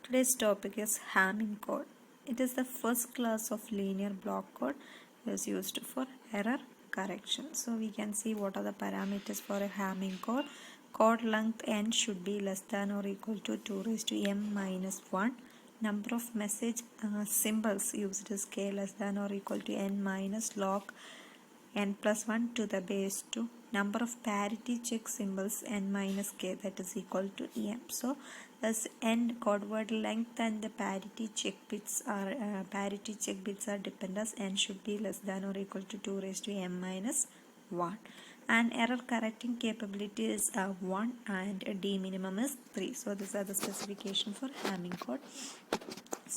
Today's topic is Hamming code. It is the first class of linear block code is used for error correction. So we can see what are the parameters for a Hamming code. Code length n should be less than or equal to 2 raised to m minus 1. Number of message symbols used is k less than or equal to n minus log n plus 1 to the base 2. Number of parity check symbols n minus k, that is equal to m. So as n code word length and the parity check bits are dependent, n should be less than or equal to 2 raised to m minus 1. And error correcting capability is 1 and d minimum is 3. So these are the specification for Hamming code.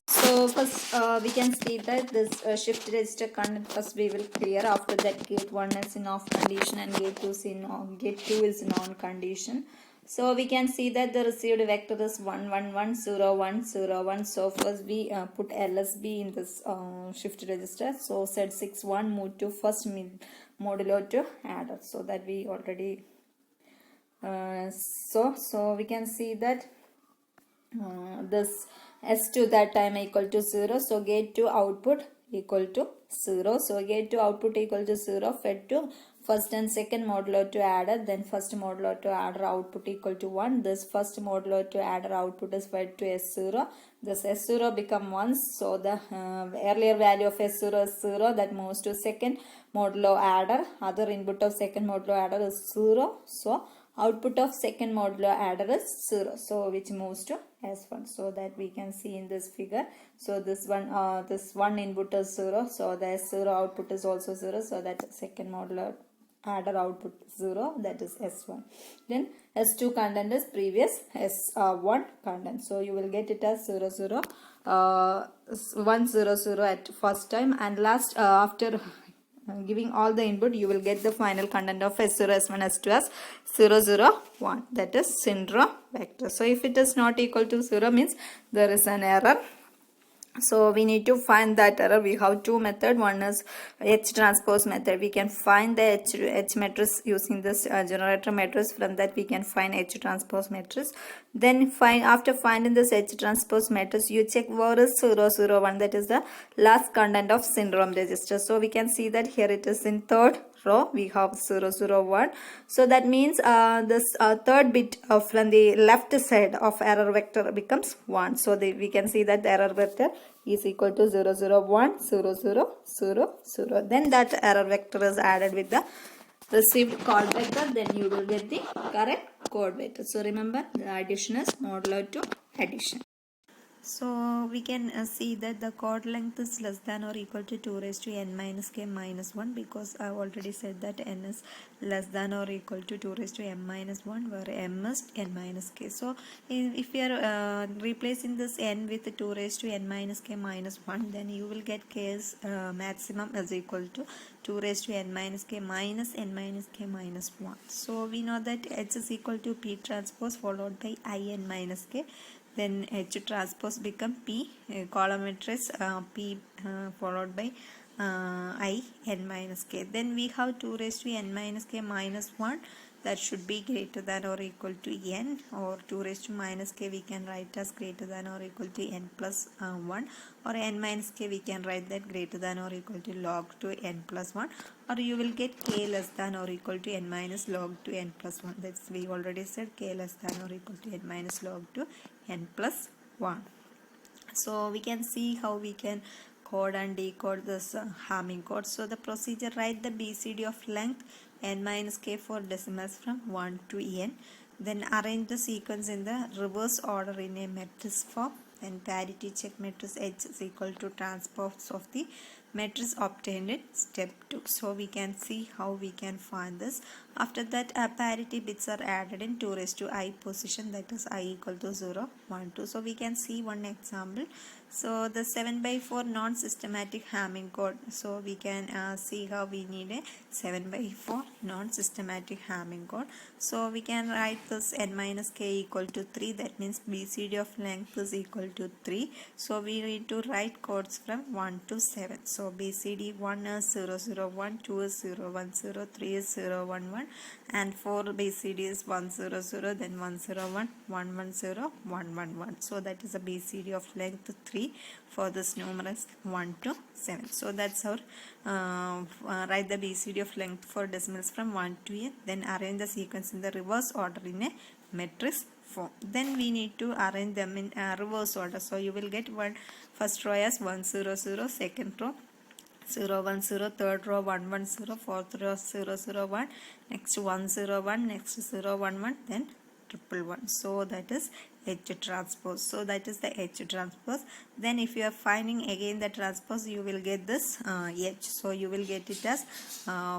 So first we can see that this shift register content first we will clear. After that gate 1 is in off condition and gate 2 is in on, gate 2 is in on condition. So we can see that the received vector is 1 1 1 0 1 0 1. So first we put LSB in this shift register. So set 6 1 move to first modulo to adder. So that we already so we can see that this S2 that time equal to 0. So gate to output equal to 0. So gate to output equal to 0 fed to first and second modulo to adder. Then first modulo to adder output equal to 1. This first modulo to adder output is fed to S0. This S0 become 1. So the earlier value of S0 is 0. That moves to second modulo adder. Other input of second modulo adder is 0. So output of second modulo adder is 0. So which moves to S1. So that we can see in this figure. So this one input is 0. So the S0 output is also 0. So that second modulo adder output 0, that is S1. Then S2 content is previous S1 content. So you will get it as 0 0 1 0 0 at first time, and last after giving all the input you will get the final content of S0 S1 S2 as 0 0 1, that is syndrome vector. So if it is not equal to 0 means there is an error. So we need to find that error. We have two methods. One is H transpose method. We can find the H matrix using this generator matrix. From that we can find H transpose matrix. Then after finding this H transpose matrix, you check where is 0 0 1, that is the last content of syndrome register. So we can see that here it is in third row we have 0 0 1. So that means this third bit from the left side of error vector becomes 1. So we can see that the error vector is equal to 0 0 1 0 0 0 0. Then that error vector is added with the received code vector, then you will get the correct code vector. So remember, the addition is modulo to addition. So we can see that the chord length is less than or equal to 2 raised to n minus k minus 1, because I have already said that n is less than or equal to 2 raised to m minus 1, where m is n minus k. So if we are replacing this n with 2 raised to n minus k minus 1, then you will get k's maximum is equal to 2 raised to n minus k minus n minus k minus 1. So we know that h is equal to p transpose followed by I n minus k. Then H transpose become P column matrix P followed by I n minus k. Then we have 2 raised to n minus k minus 1, that should be greater than or equal to n, or 2 raised to minus k we can write as greater than or equal to n plus 1, or n minus k we can write that greater than or equal to log to n plus 1, or you will get k less than or equal to n minus log to n plus 1. That's we already said, k less than or equal to n minus log to n plus 1. So we can see how we can code and decode this Hamming code. So the procedure, write the BCD of length n minus k for decimals from 1 to n. Then arrange the sequence in the reverse order in a matrix form. Then parity check matrix H is equal to transpose of the matrix obtained in step 2. So we can see how we can find this. After that parity bits are added in 2 raised to I position, that is I equal to 0 1 2. So we can see one example. So the 7 by 4 non-systematic Hamming code. So we can see how we need a 7 by 4 non-systematic Hamming code. So we can write this n minus k equal to 3. That means BCD of length is equal to 3. So we need to write codes from 1 to 7. So So BCD 1 is 0 0 1, 2 is 0 1 0, 3 is 0 1 1, and 4 BCD is 1 0 0, then 1 0 1, 1 1 0, 1 1 1. So that is a BCD of length 3 for this numerals 1 to 7. So that's our write the BCD of length for decimals from 1 to n. Then arrange the sequence in the reverse order in a matrix form. Then we need to arrange them in reverse order. So you will get one first row as 1 0 0, second row 0 1 0, third row 1 1 0, fourth row 0 0 1, next 1 0 1, next 0 1 1, then triple 1. So that is H transpose. So that is the H transpose. Then if you are finding again the transpose, you will get this H. So you will get it as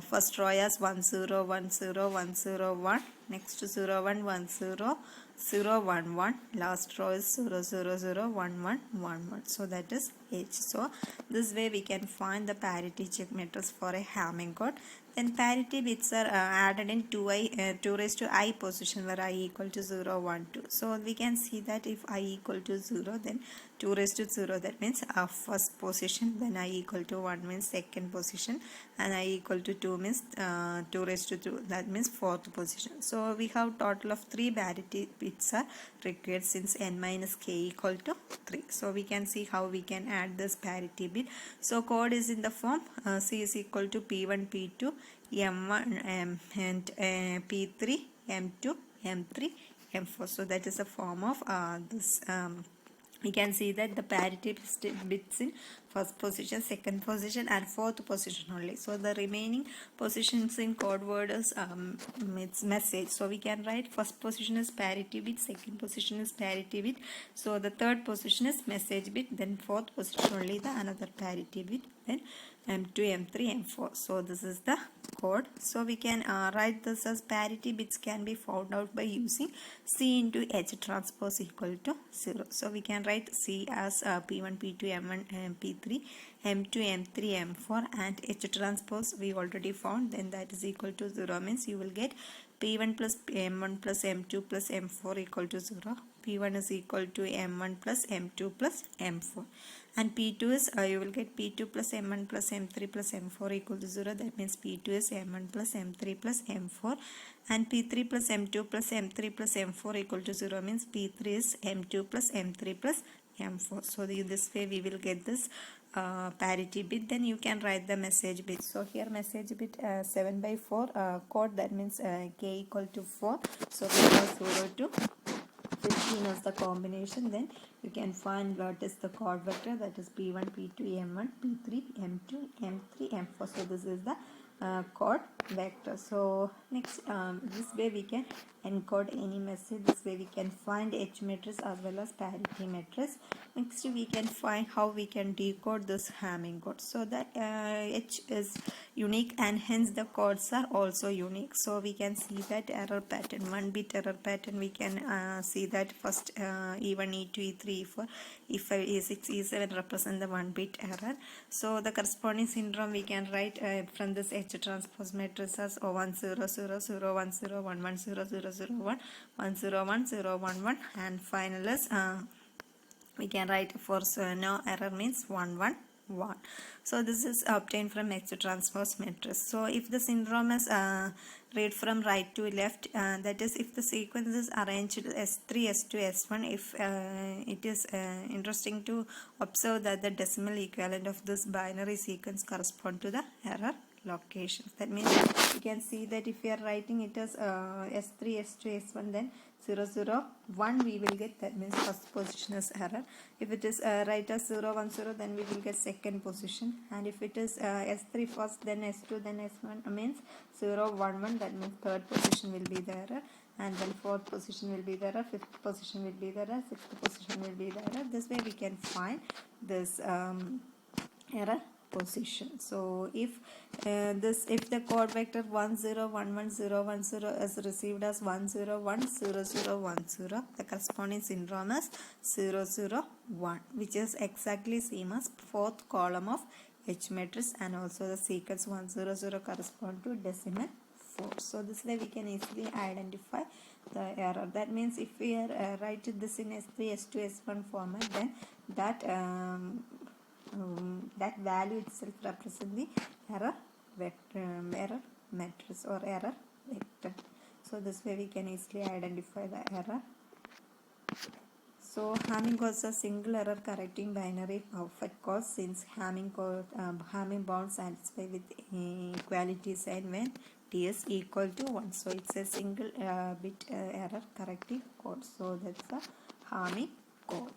first row as 1 0 1 0 1 0 1, next 0 1 1 0 0 1 1, last row is 0 0 0 1 1 1 1. So that is H. So this way we can find the parity check matrix for a Hamming code. Then parity bits are added in 2 raised to I position where I equal to 0 1 2. So we can see that if I equal to 0, then 2 raised to 0, that means first position, then I equal to 1 means second position, and I equal to 2 means 2 raised to 2, that means fourth position. So we have total of 3 parity bits are required since n minus k equal to 3. So we can see how we can add this parity bit. So code is in the form C is equal to P1 P2 M1 and P3 M2 M3 M4. So that is a form of this. We can see that the parity bits in first position, second position, and fourth position only. So the remaining positions in code word is its message. So we can write first position is parity bit, second position is parity bit, so the third position is message bit, then fourth position only the another parity bit, then M2 M3 M4. So this is the code. So we can write this as parity bits can be found out by using C into H transpose equal to 0. So we can write C as P1 P2 M1 P3 M2 M3 M4, and H transpose we already found, then that is equal to 0 means you will get P1 plus M1 plus M2 plus M4 equal to 0. P1 is equal to M1 plus M2 plus M4, and P2 is you will get P2 plus M1 plus M3 plus M4 equal to 0. That means P2 is M1 plus M3 plus M4, and P3 plus M2 plus M3 plus M4 equal to 0 means P3 is M2 plus M3 plus M4. So in this way we will get this parity bit. Then you can write the message bit. So here message bit 7 by 4 code, that means k equal to 4. So we have 0 to 15 as the combination. Then you can find what is the code vector, that is P1 P2 M1 P3 M2 M3 M4. So this is the code vector. So next this way we can encode any message. This way we can find H matrix as well as parity matrix. Next we can find how we can decode this Hamming code. So that H is unique and hence the codes are also unique. So we can see that error pattern, 1 bit error pattern. We can see that first E1 E2 E3 E4 E5 E6 E7 represent the 1 bit error. So the corresponding syndrome we can write from this H transpose matrix as 1 0 0 0 1 0 1 1 0 0 0 1 1 0 1 0 1 1, and final is we can write for no error means 1 1 1. So this is obtained from H transpose matrix. So if the syndrome is read from right to left, that is if the sequence is arranged S3 S2 S1, if it is interesting to observe that the decimal equivalent of this binary sequence correspond to the error locations. That means you can see that if we are writing it as S3 S2 S1, then 0 0 1 we will get, that means first position is error. If it is write as 0 1 0, then we will get second position, and if it is S3 first then S2 then S1 means 0 1 1, that means third position will be the error, and then fourth position will be the error, fifth position will be the error, sixth position will be the error. This way we can find this error position. So if if the code vector 1 0 1 1 0 1 0 is received as 1 0 1 0 0 1 0, the corresponding syndrome is 0 0 1, which is exactly same as fourth column of H matrix, and also the sequence 1 0 0 correspond to decimal 4. So this way we can easily identify the error. That means if we are write this in S3 S2 S1 format, then that that value itself represents the error vector, error matrix or error vector. So this way we can easily identify the error. So Hamming was a single error correcting binary perfect cause, since Hamming bound satisfy with equality sign when t is equal to 1. So it's a single bit error correcting code. So that's a Hamming code.